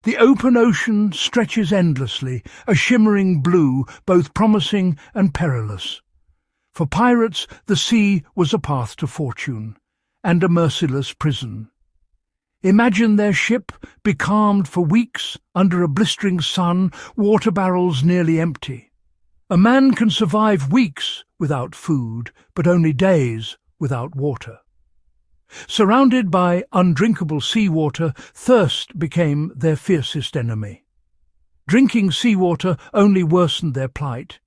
The open ocean stretches endlessly, a shimmering blue, both promising and perilous. For pirates, the sea was a path to fortune, and a merciless prison. Imagine their ship becalmed for weeks under a blistering sun, water barrels nearly empty. A man can survive weeks without food, but only days without water. Surrounded by undrinkable seawater, thirst became their fiercest enemy. Drinking seawater only worsened their plight.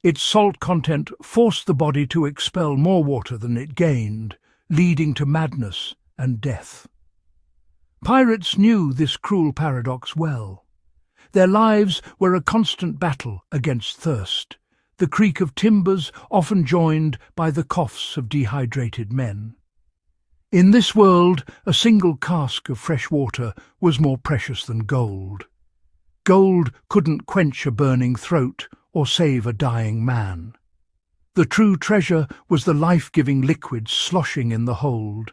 Its salt content forced the body to expel more water than it gained, leading to madness and death. Pirates knew this cruel paradox well. Their lives were a constant battle against thirst, the creak of timbers often joined by the coughs of dehydrated men. In this world, a single cask of fresh water was more precious than gold. Gold couldn't quench a burning throat or save a dying man. The true treasure was the life-giving liquid sloshing in the hold.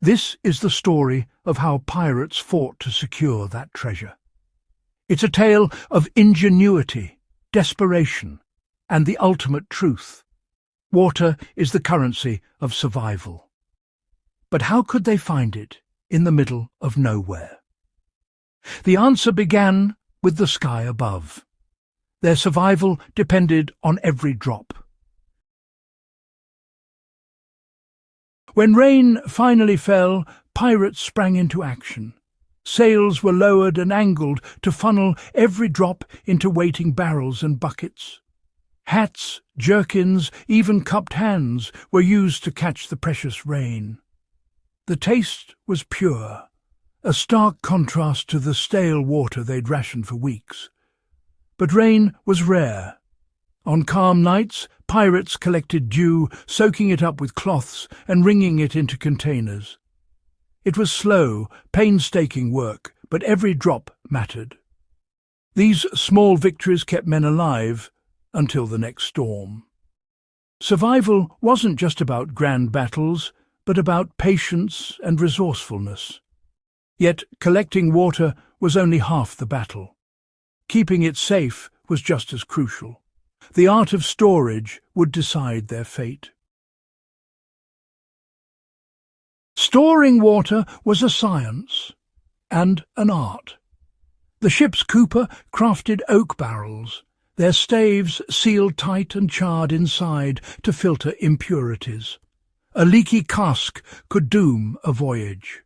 This is the story of how pirates fought to secure that treasure. It's a tale of ingenuity, desperation, and the ultimate truth. Water is the currency of survival. But how could they find it in the middle of nowhere? The answer began with the sky above. Their survival depended on every drop. When rain finally fell, pirates sprang into action. Sails were lowered and angled to funnel every drop into waiting barrels and buckets. Hats, jerkins, even cupped hands were used to catch the precious rain. The taste was pure, a stark contrast to the stale water they'd rationed for weeks. But rain was rare. On calm nights, pirates collected dew, soaking it up with cloths and wringing it into containers. It was slow, painstaking work, but every drop mattered. These small victories kept men alive until the next storm. Survival wasn't just about grand battles, but about patience and resourcefulness. Yet collecting water was only half the battle. Keeping it safe was just as crucial. The art of storage would decide their fate. Storing water was a science and an art. The ship's cooper crafted oak barrels, their staves sealed tight and charred inside to filter impurities. A leaky cask could doom a voyage.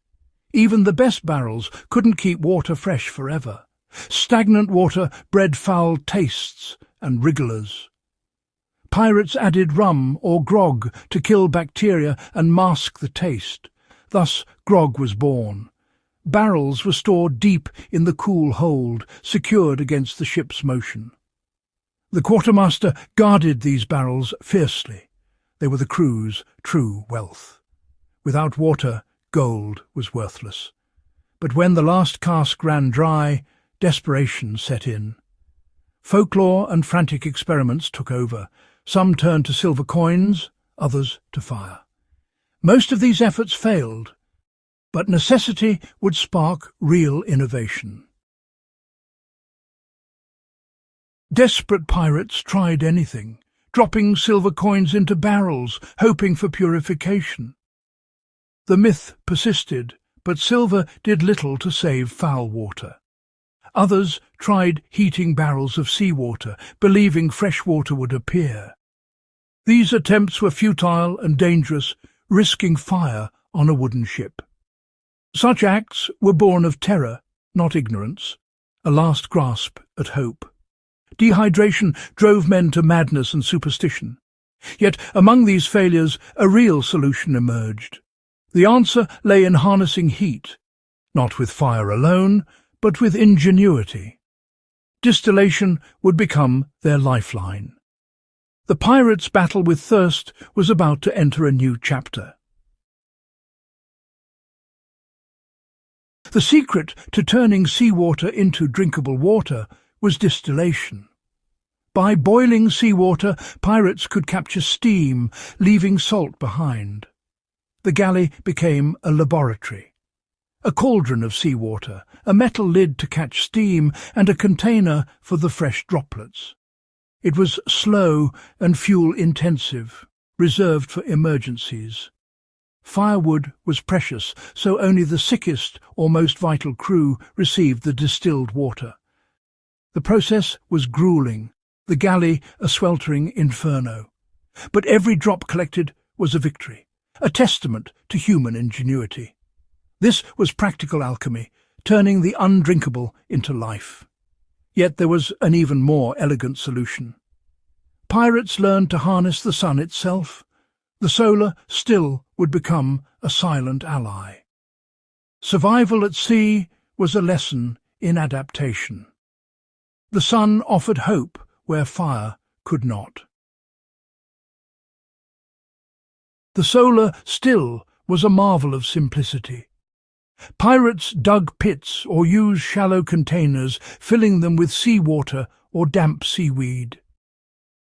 Even the best barrels couldn't keep water fresh forever. Stagnant water bred foul tastes and wrigglers. Pirates added rum or grog to kill bacteria and mask the taste. Thus grog was born. Barrels were stored deep in the cool hold, secured against the ship's motion. The quartermaster guarded these barrels fiercely. They were the crew's true wealth. Without water, gold was worthless. But when the last cask ran dry, desperation set in. Folklore and frantic experiments took over. Some turned to silver coins, others to fire. Most of these efforts failed, but necessity would spark real innovation. Desperate pirates tried anything, dropping silver coins into barrels, hoping for purification. The myth persisted, but silver did little to save foul water. Others tried heating barrels of seawater, believing fresh water would appear. These attempts were futile and dangerous, risking fire on a wooden ship. Such acts were born of terror, not ignorance, a last grasp at hope. Dehydration drove men to madness and superstition. Yet among these failures, a real solution emerged. The answer lay in harnessing heat, not with fire alone, but with ingenuity. Distillation would become their lifeline. The pirates' battle with thirst was about to enter a new chapter. The secret to turning seawater into drinkable water was distillation. By boiling seawater, pirates could capture steam, leaving salt behind. The galley became a laboratory. a cauldron of seawater, a metal lid to catch steam, and a container for the fresh droplets. It was slow and fuel-intensive, reserved for emergencies. Firewood was precious, so only the sickest or most vital crew received the distilled water. The process was grueling, the galley a sweltering inferno. But every drop collected was a victory, a testament to human ingenuity. This was practical alchemy, turning the undrinkable into life. Yet there was an even more elegant solution. Pirates learned to harness the sun itself. The solar still would become a silent ally. Survival at sea was a lesson in adaptation. The sun offered hope where fire could not. The solar still was a marvel of simplicity. Pirates dug pits or used shallow containers, filling them with seawater or damp seaweed.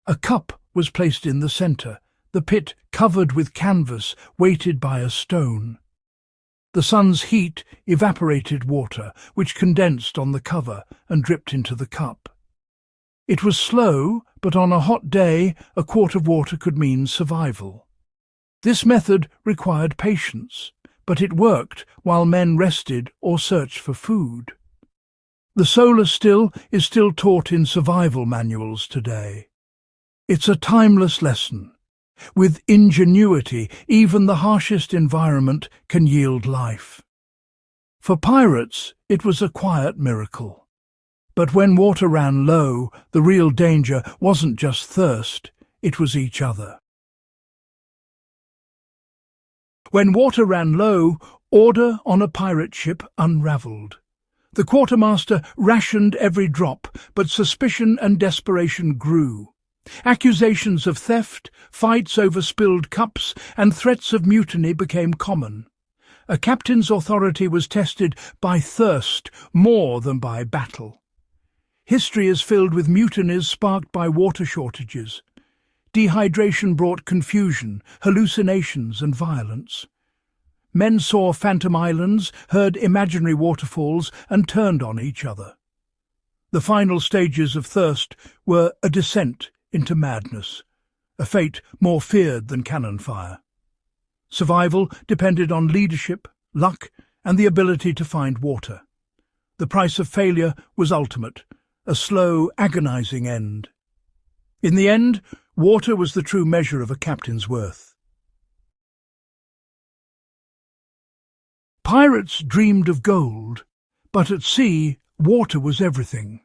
A cup was placed in the centre, the pit covered with canvas weighted by a stone. The sun's heat evaporated water, which condensed on the cover and dripped into the cup. It was slow, but on a hot day, a quart of water could mean survival. This method required patience, but it worked while men rested or searched for food. The solar still is still taught in survival manuals today. It's a timeless lesson. With ingenuity, even the harshest environment can yield life. For pirates, it was a quiet miracle. But when water ran low, the real danger wasn't just thirst, it was each other. When water ran low, order on a pirate ship unravelled. The quartermaster rationed every drop, but suspicion and desperation grew. Accusations of theft, fights over spilled cups, and threats of mutiny became common. A captain's authority was tested by thirst more than by battle. History is filled with mutinies sparked by water shortages. Dehydration brought confusion, hallucinations, and violence. Men saw phantom islands, heard imaginary waterfalls, and turned on each other. The final stages of thirst were a descent into madness, a fate more feared than cannon fire. Survival depended on leadership, luck, and the ability to find water. The price of failure was ultimate, a slow, agonizing end. In the end, water was the true measure of a captain's worth. Pirates dreamed of gold, but at sea, water was everything.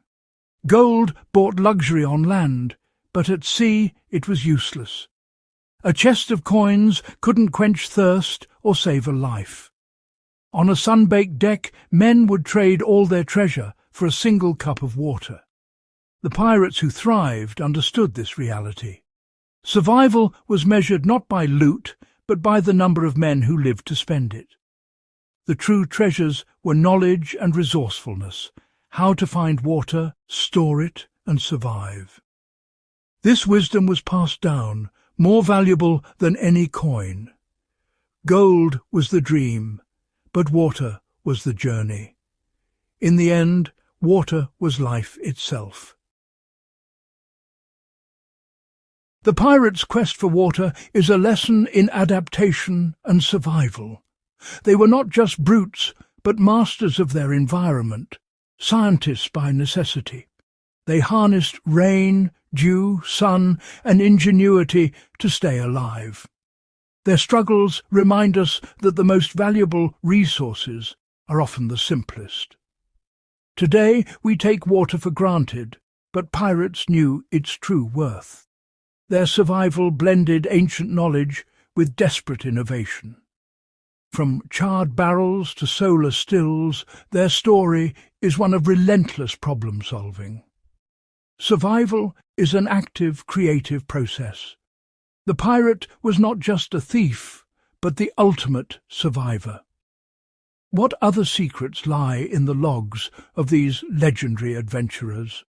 Gold bought luxury on land, but at sea it was useless. A chest of coins couldn't quench thirst or save a life. On a sun-baked deck, men would trade all their treasure for a single cup of water. The pirates who thrived understood this reality. Survival was measured not by loot, but by the number of men who lived to spend it. The true treasures were knowledge and resourcefulness, how to find water, store it, and survive. This wisdom was passed down, more valuable than any coin. Gold was the dream, but water was the journey. In the end, water was life itself. The pirates' quest for water is a lesson in adaptation and survival. They were not just brutes, but masters of their environment, scientists by necessity. They harnessed rain, dew, sun, and ingenuity to stay alive. Their struggles remind us that the most valuable resources are often the simplest. Today we take water for granted, but pirates knew its true worth. Their survival blended ancient knowledge with desperate innovation. From charred barrels to solar stills, their story is one of relentless problem-solving. Survival is an active, creative process. The pirate was not just a thief, but the ultimate survivor. What other secrets lie in the logs of these legendary adventurers?